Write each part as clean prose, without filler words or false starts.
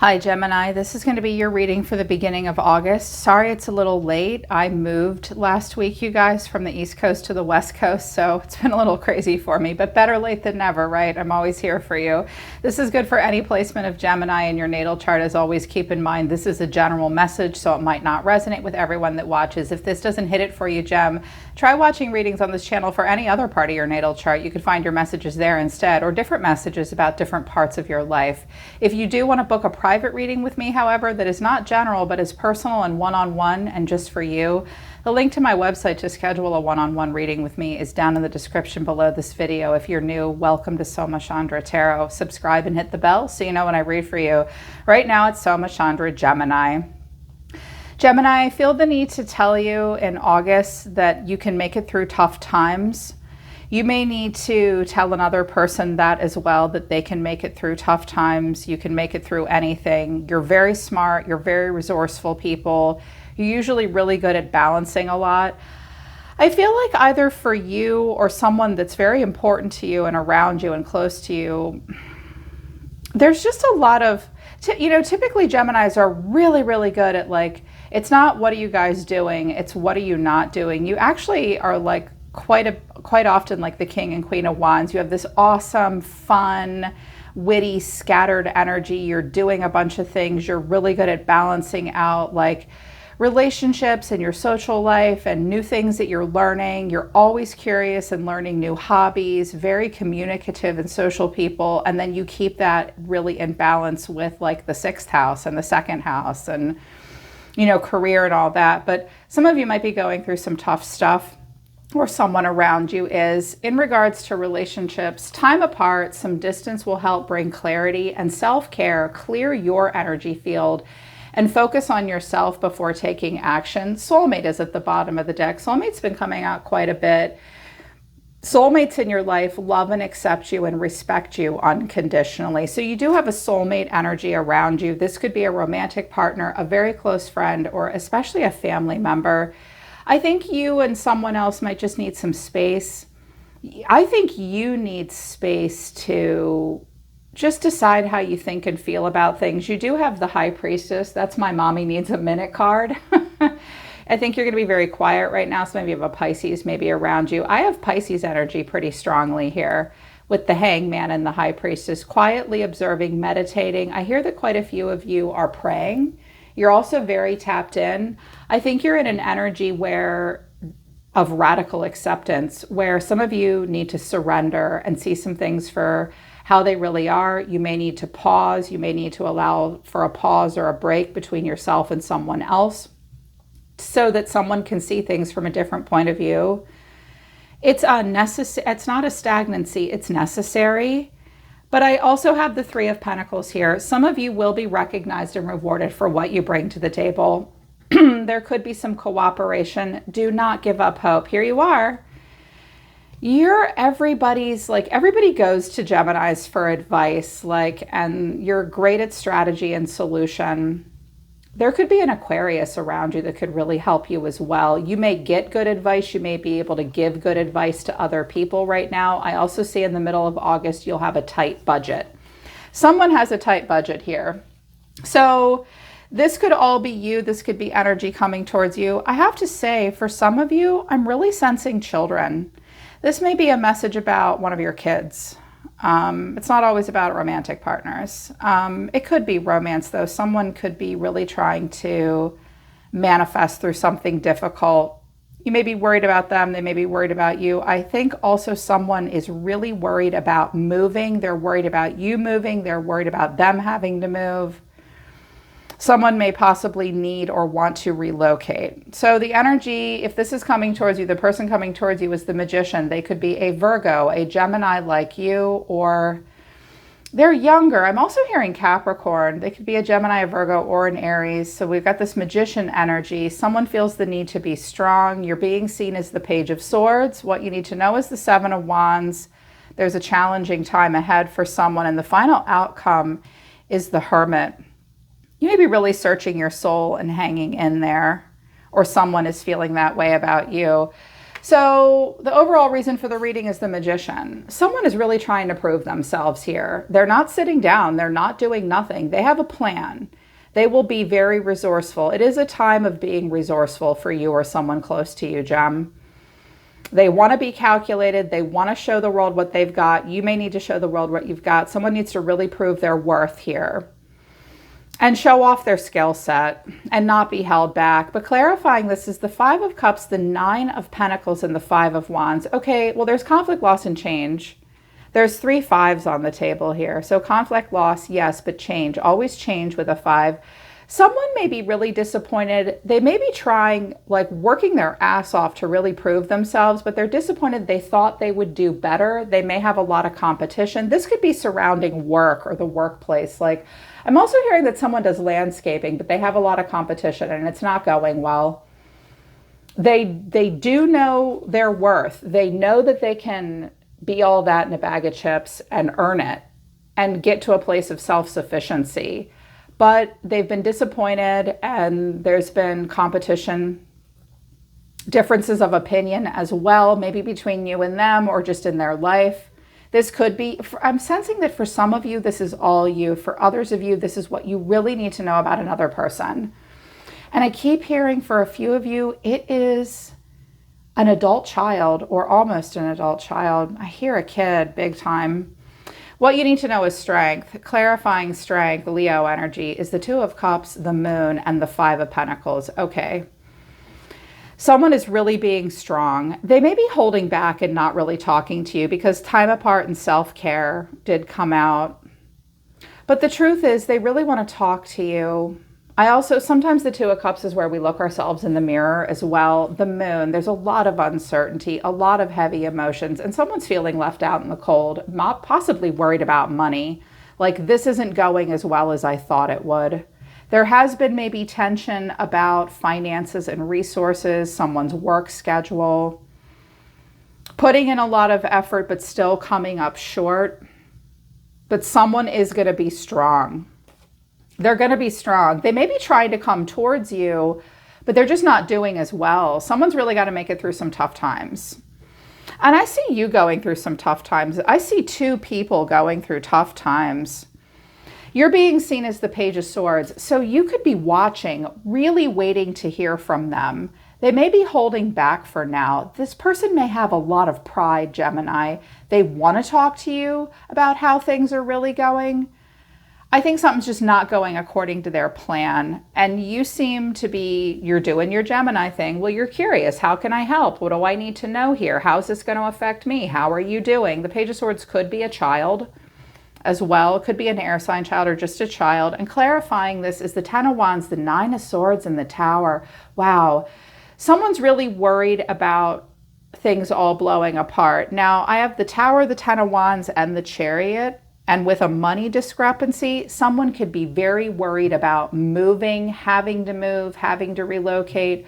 Hi Gemini, this is going to be your reading for the beginning of August. Sorry it's a little late. I moved last week, you guys, from the East Coast to the West Coast, so it's been a little crazy for me, but better late than never, right? I'm always here for you. This is good for any placement of Gemini in your natal chart. As always, keep in mind this is a general message, so it might not resonate with everyone that watches. If this doesn't hit it for you, Gem, try watching readings on this channel for any other part of your natal chart. You could find your messages there instead, or different messages about different parts of your life. If you do want to book a private reading with me, however, that is not general but is personal and one-on-one and just for you, the link to my website to schedule a one-on-one reading with me is down in the description below this video. If you're new, welcome to Soma Chandra Tarot. Subscribe and hit the bell so you know when I read for you. Right now it's Soma Chandra Gemini. Gemini, I feel the need to tell you in August that you can make it through tough times. You may need to tell another person that as well, that they can make it through tough times. You can make it through anything. You're very smart. You're very resourceful people. You're usually really good at balancing a lot. I feel like either for you or someone that's very important to you and around you and close to you, there's just a lot of, typically Geminis are really, really good at it's not what are you guys doing, it's what are you not doing. You actually are quite often like the King and Queen of Wands. You have this awesome, fun, witty, scattered energy. You're doing a bunch of things. You're really good at balancing out relationships and your social life and new things that you're learning. You're always curious and learning new hobbies, very communicative and social people. And then you keep that really in balance with the sixth house and the second house and, career and all that. But some of you might be going through some tough stuff, or someone around you is. In regards to relationships, time apart, some distance will help bring clarity and self-care, clear your energy field, and focus on yourself before taking action. Soulmate is at the bottom of the deck. Soulmate's been coming out quite a bit. Soulmates in your life love and accept you and respect you unconditionally. So you do have a soulmate energy around you. This could be a romantic partner, a very close friend, or especially a family member. I think you and someone else might just need some space. I think you need space to just decide how you think and feel about things. You do have the High Priestess. That's my mommy needs a minute card. I think you're going to be very quiet right now, so maybe you have a Pisces maybe around you. I have Pisces energy pretty strongly here with the Hangman and the High Priestess, quietly observing, meditating. I hear that quite a few of you are praying. You're also very tapped in. I think you're in an energy of radical acceptance, where some of you need to surrender and see some things for how they really are. You may need to pause. You may need to allow for a pause or a break between yourself and someone else so that someone can see things from a different point of view. It's unnecessary. It's not a stagnancy. It's necessary. But I also have the Three of Pentacles here. Some of you will be recognized and rewarded for what you bring to the table. There could be some cooperation. Do not give up hope. Here you are. Everybody goes to Geminis for advice, and you're great at strategy and solution. There could be an Aquarius around you that could really help you as well. You may get good advice. You may be able to give good advice to other people right now. I also see in the middle of August, you'll have a tight budget. Someone has a tight budget here. So this could all be you. This could be energy coming towards you. I have to say, for some of you, I'm really sensing children. This may be a message about one of your kids. It's not always about romantic partners. It could be romance, though. Someone could be really trying to manifest through something difficult. You may be worried about them. They may be worried about you. I think also someone is really worried about moving. They're worried about you moving. They're worried about them having to move. Someone may possibly need or want to relocate. So the energy, if this is coming towards you, the person coming towards you is the Magician. They could be a Virgo, a Gemini like you, or they're younger. I'm also hearing Capricorn. They could be a Gemini, a Virgo, or an Aries. So we've got this Magician energy. Someone feels the need to be strong. You're being seen as the Page of Swords. What you need to know is the Seven of Wands. There's a challenging time ahead for someone, and the final outcome is the Hermit. You may be really searching your soul and hanging in there, or someone is feeling that way about you. So the overall reason for the reading is the Magician. Someone is really trying to prove themselves here. They're not sitting down. They're not doing nothing. They have a plan. They will be very resourceful. It is a time of being resourceful for you or someone close to you, Gem. They want to be calculated. They want to show the world what they've got. You may need to show the world what you've got. Someone needs to really prove their worth here and show off their skill set and not be held back. But clarifying this is the Five of Cups, the Nine of Pentacles, and the Five of Wands. Okay, well, there's conflict, loss, and change. There's 3 fives on the table here. So conflict, loss, yes, but change. Always change with a 5. Someone may be really disappointed. They may be trying, like working their ass off to really prove themselves, but they're disappointed. They thought they would do better. They may have a lot of competition. This could be surrounding work or the workplace. Like, I'm also hearing that someone does landscaping, but they have a lot of competition and it's not going well. They do know their worth. They know that they can be all that in a bag of chips and earn it and get to a place of self-sufficiency. But they've been disappointed and there's been competition, differences of opinion as well, maybe between you and them or just in their life. This could be, I'm sensing that for some of you, this is all you. For others of you, this is what you really need to know about another person. And I keep hearing for a few of you, it is an adult child or almost an adult child. I hear a kid big time. What you need to know is strength. Clarifying strength, Leo energy, is the Two of Cups, the Moon, and the Five of Pentacles. Okay. Someone is really being strong. They may be holding back and not really talking to you because time apart and self-care did come out. But the truth is they really want to talk to you. I also, sometimes the Two of Cups is where we look ourselves in the mirror as well. The Moon, there's a lot of uncertainty, a lot of heavy emotions, and someone's feeling left out in the cold, possibly worried about money. Like, this isn't going as well as I thought it would. There has been maybe tension about finances and resources, someone's work schedule, putting in a lot of effort, but still coming up short. But someone is going to be strong. They're going to be strong. They may be trying to come towards you, but they're just not doing as well. Someone's really got to make it through some tough times. And I see you going through some tough times. I see 2 people going through tough times. You're being seen as the Page of Swords. So you could be watching, really waiting to hear from them. They may be holding back for now. This person may have a lot of pride, Gemini. They want to talk to you about how things are really going. I think something's just not going according to their plan. And you seem to be, you're doing your Gemini thing. Well, you're curious. How can I help? What do I need to know here? How's this going to affect me? How are you doing? The Page of Swords could be a child as well. It could be an air sign child or just a child. And clarifying this is the Ten of Wands, the Nine of Swords, and the Tower. Wow. Someone's really worried about things all blowing apart. Now, I have the Tower, the Ten of Wands, and the Chariot. And with a money discrepancy, someone could be very worried about moving, having to relocate,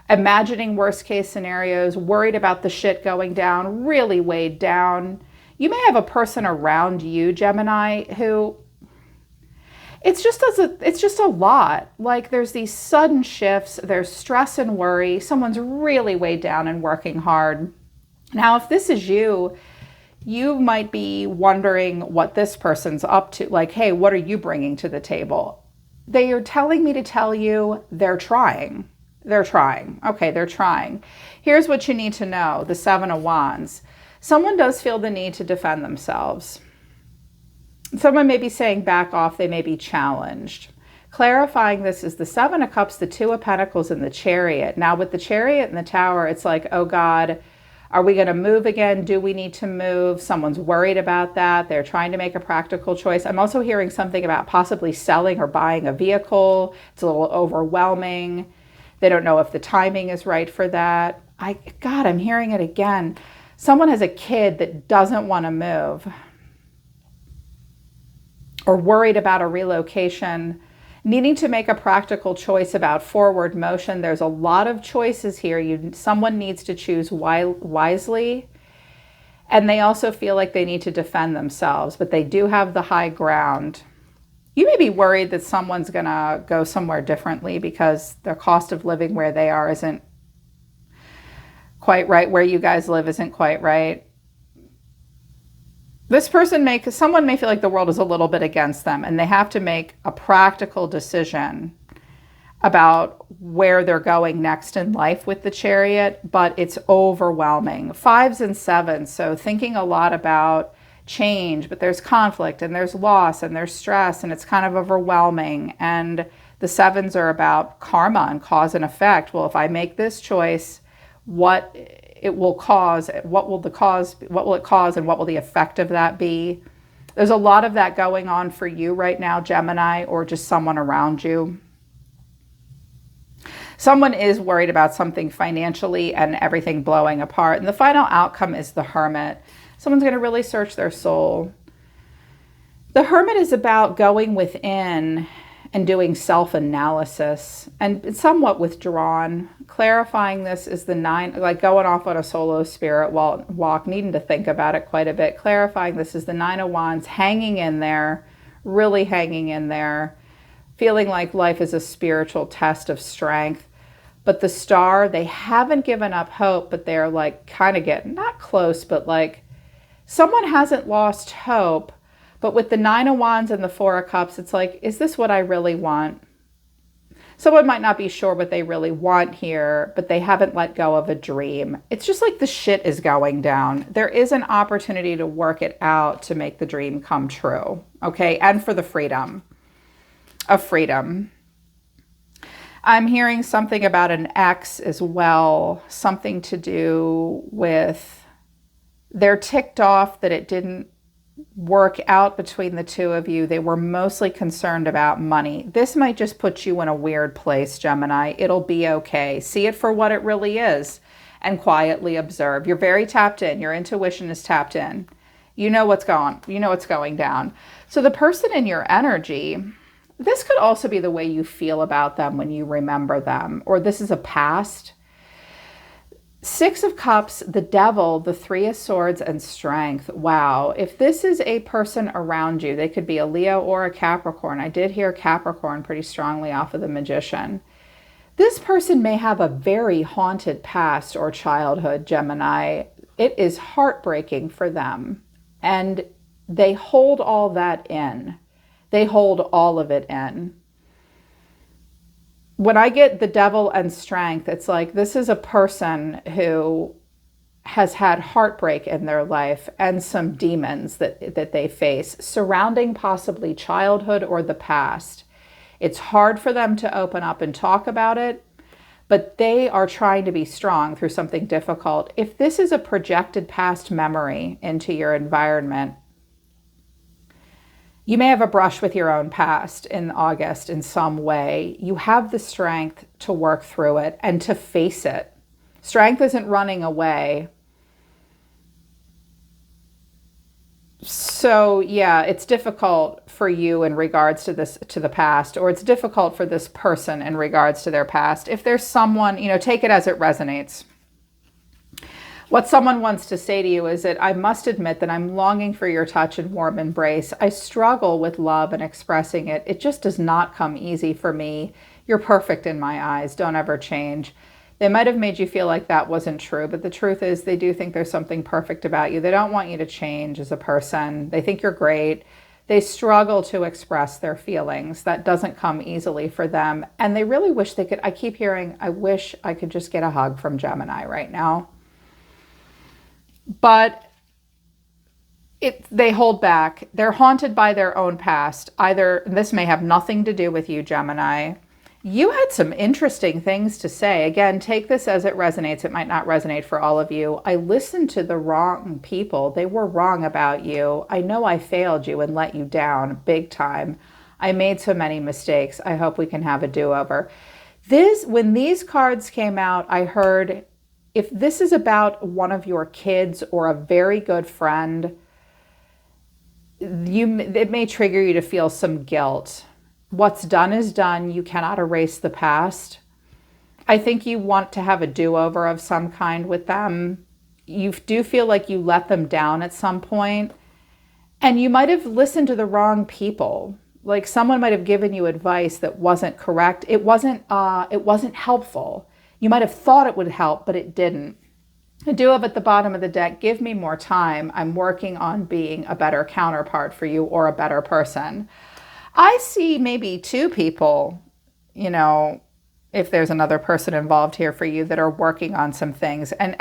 imagining worst case scenarios, worried about the shit going down, really weighed down. You may have a person around you, Gemini, who it's just a lot. Like, there's these sudden shifts, there's stress and worry. Someone's really weighed down and working hard. Now, if this is you, you might be wondering what this person's up to. Like, hey, what are you bringing to the table? They are telling me to tell you they're trying. They're trying. Okay, they're trying. Here's what you need to know. The Seven of Wands. Someone does feel the need to defend themselves. Someone may be saying back off. They may be challenged. Clarifying this is the Seven of Cups, the Two of Pentacles, and the Chariot. Now, with the Chariot and the Tower, it's like, oh God, are we going to move again? Do we need to move? Someone's worried about that. They're trying to make a practical choice. I'm also hearing something about possibly selling or buying a vehicle. It's a little overwhelming. They don't know if the timing is right for that. God, I'm hearing it again. Someone has a kid that doesn't want to move or worried about a relocation, needing to make a practical choice about forward motion. There's a lot of choices here. Someone needs to choose wisely. And they also feel like they need to defend themselves, but they do have the high ground. You may be worried that someone's going to go somewhere differently because their cost of living where they are isn't quite right. Where you guys live isn't quite right. This person someone may feel like the world is a little bit against them, and they have to make a practical decision about where they're going next in life with the Chariot, but it's overwhelming. 5s and 7s, so thinking a lot about change, but there's conflict and there's loss and there's stress, and it's kind of overwhelming. And the 7s are about karma and cause and effect. Well, if I make this choice, what it will cause, what will it cause, and what will the effect of that be? There's a lot of that going on for you right now, Gemini, or just someone around you. Someone is worried about something financially and everything blowing apart. And the final outcome is the Hermit. Someone's going to really search their soul. The Hermit is about going within and doing self-analysis, and it's somewhat withdrawn. Clarifying this is the 9, like going off on a solo spirit walk, needing to think about it quite a bit. Clarifying this is the 9 of Wands, hanging in there, really hanging in there, feeling like life is a spiritual test of strength. But the Star, they haven't given up hope, but they're like kind of getting, not close, but like someone hasn't lost hope. But with the 9 of Wands and the 4 of Cups, it's like, is this what I really want? Someone might not be sure what they really want here, but they haven't let go of a dream. It's just like the shit is going down. There is an opportunity to work it out to make the dream come true, okay? And for the freedom of freedom. I'm hearing something about an ex as well, something to do with they're ticked off that it didn't work out between the two of you. They were mostly concerned about money. This might just put you in a weird place, Gemini. It'll be okay. See it for what it really is and quietly observe. You're very tapped in. Your intuition is tapped in. You know what's going down. So the person in your energy, this could also be the way you feel about them when you remember them, or this is a past. 6 of Cups, the Devil, the 3 of Swords, and Strength. Wow. If this is a person around you, they could be a Leo or a Capricorn. I did hear Capricorn pretty strongly off of the Magician. This person may have a very haunted past or childhood, Gemini. It is heartbreaking for them. And they hold all that in. They hold all of it in. When I get the Devil and Strength, it's like this is a person who has had heartbreak in their life and some demons that they face surrounding possibly childhood or the past. It's hard for them to open up and talk about it, but they are trying to be strong through something difficult. If this is a projected past memory into your environment, you may have a brush with your own past in August in some way. You have the strength to work through it and to face it. Strength isn't running away. So yeah, it's difficult for you in regards to the past, or it's difficult for this person in regards to their past. If there's someone, take it as it resonates. What someone wants to say to you is that I must admit that I'm longing for your touch and warm embrace. I struggle with love and expressing it. It just does not come easy for me. You're perfect in my eyes. Don't ever change. They might have made you feel like that wasn't true, but the truth is they do think there's something perfect about you. They don't want you to change as a person. They think you're great. They struggle to express their feelings. That doesn't come easily for them. And they really wish they could. I keep hearing, I wish I could just get a hug from Gemini right now. But they hold back. They're haunted by their own past. Either, this may have nothing to do with you, Gemini. You had some interesting things to say. Again, take this as it resonates. It might not resonate for all of you. I listened to the wrong people. They were wrong about you. I know I failed you and let you down big time. I made so many mistakes. I hope we can have a do-over. When these cards came out, I heard, if this is about one of your kids or a very good friend, it may trigger you to feel some guilt. What's done is done. You cannot erase the past. I think you want to have a do-over of some kind with them. You do feel like you let them down at some point, and you might have listened to the wrong people. Like someone might have given you advice that wasn't correct. It wasn't helpful. You might have thought it would help, but it didn't. I do have at the bottom of the deck, give me more time. I'm working on being a better counterpart for you or a better person. I see maybe two people, you know, if there's another person involved here for you that are working on some things, and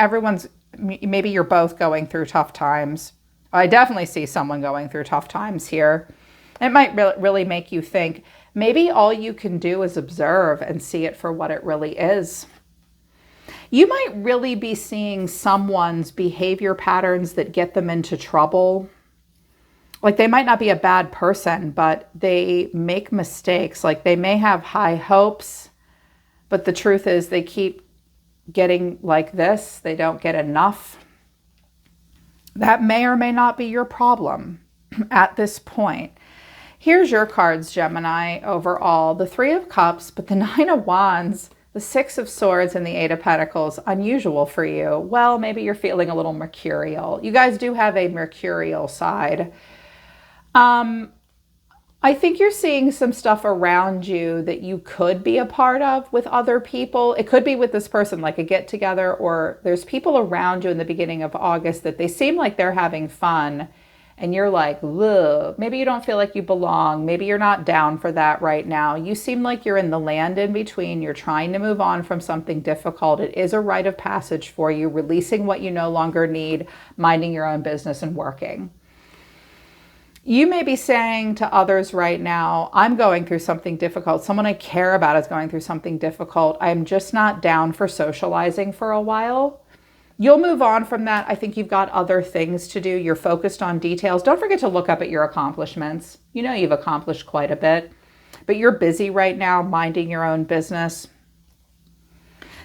maybe you're both going through tough times. I definitely see someone going through tough times here. It might really make you think maybe all you can do is observe and see it for what it really is. You might really be seeing someone's behavior patterns that get them into trouble. Like they might not be a bad person, but they make mistakes. Like they may have high hopes, but the truth is they keep getting like this. They don't get enough. That may or may not be your problem at this point. Here's your cards, Gemini, overall. The Three of Cups, but the Nine of Wands, the Six of Swords, and the Eight of Pentacles. Unusual for you. Well, maybe you're feeling a little mercurial. You guys do have a mercurial side. I think you're seeing some stuff around you that you could be a part of with other people. It could be with this person, like a get together, or there's people around you in the beginning of August that they seem like they're having fun. And you're like, ugh, maybe you don't feel like you belong. Maybe you're not down for that right now. You seem like you're in the land in between. You're trying to move on from something difficult. It is a rite of passage for you, releasing what you no longer need, minding your own business and working. You may be saying to others right now, I'm going through something difficult. Someone I care about is going through something difficult. I'm just not down for socializing for a while. You'll move on from that. I think you've got other things to do. You're focused on details. Don't forget to look up at your accomplishments. You know you've accomplished quite a bit, but you're busy right now minding your own business.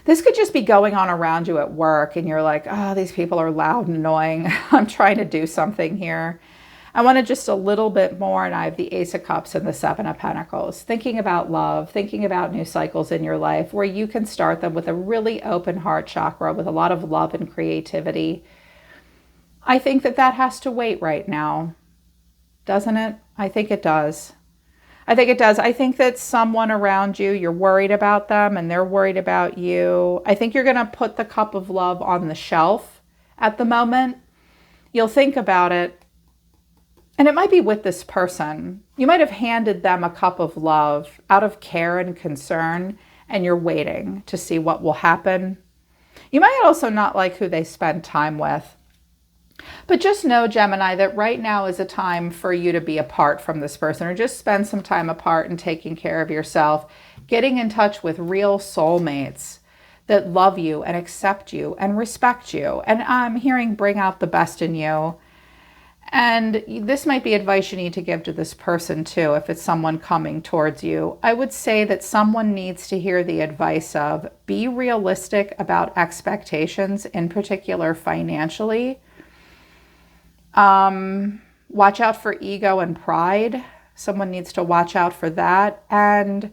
This could just be going on around you at work and you're like, oh, these people are loud and annoying. I'm trying to do something here. I wanted just a little bit more, and I have the Ace of Cups and the Seven of Pentacles. Thinking about love, thinking about new cycles in your life where you can start them with a really open heart chakra with a lot of love and creativity. I think that has to wait right now, doesn't it? I think it does. I think it does. I think that someone around you, you're worried about them and they're worried about you. I think you're going to put the cup of love on the shelf at the moment. You'll think about it. And it might be with this person. You might have handed them a cup of love out of care and concern, and you're waiting to see what will happen. You might also not like who they spend time with. But just know, Gemini, that right now is a time for you to be apart from this person, or just spend some time apart and taking care of yourself, getting in touch with real soulmates that love you and accept you and respect you. And I'm hearing bring out the best in you. And this might be advice you need to give to this person too, if it's someone coming towards you. I would say that someone needs to hear the advice of be realistic about expectations, in particular financially. Watch out for ego and pride. Someone needs to watch out for that. And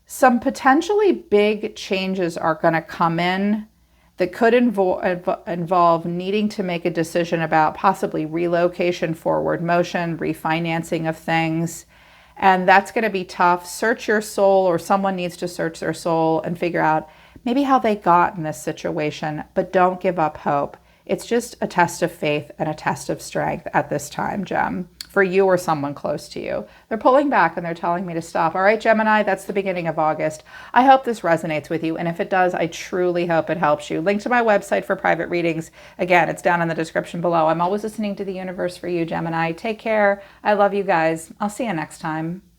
some potentially big changes are going to come in that could involve needing to make a decision about possibly relocation, forward motion, refinancing of things. And that's going to be tough. Search your soul, or someone needs to search their soul and figure out maybe how they got in this situation, but don't give up hope. It's just a test of faith and a test of strength at this time, Gem, for you or someone close to you. They're pulling back and they're telling me to stop. All right, Gemini, that's the beginning of August. I hope this resonates with you. And if it does, I truly hope it helps you. Link to my website for private readings. Again, it's down in the description below. I'm always listening to the universe for you, Gemini. Take care. I love you guys. I'll see you next time.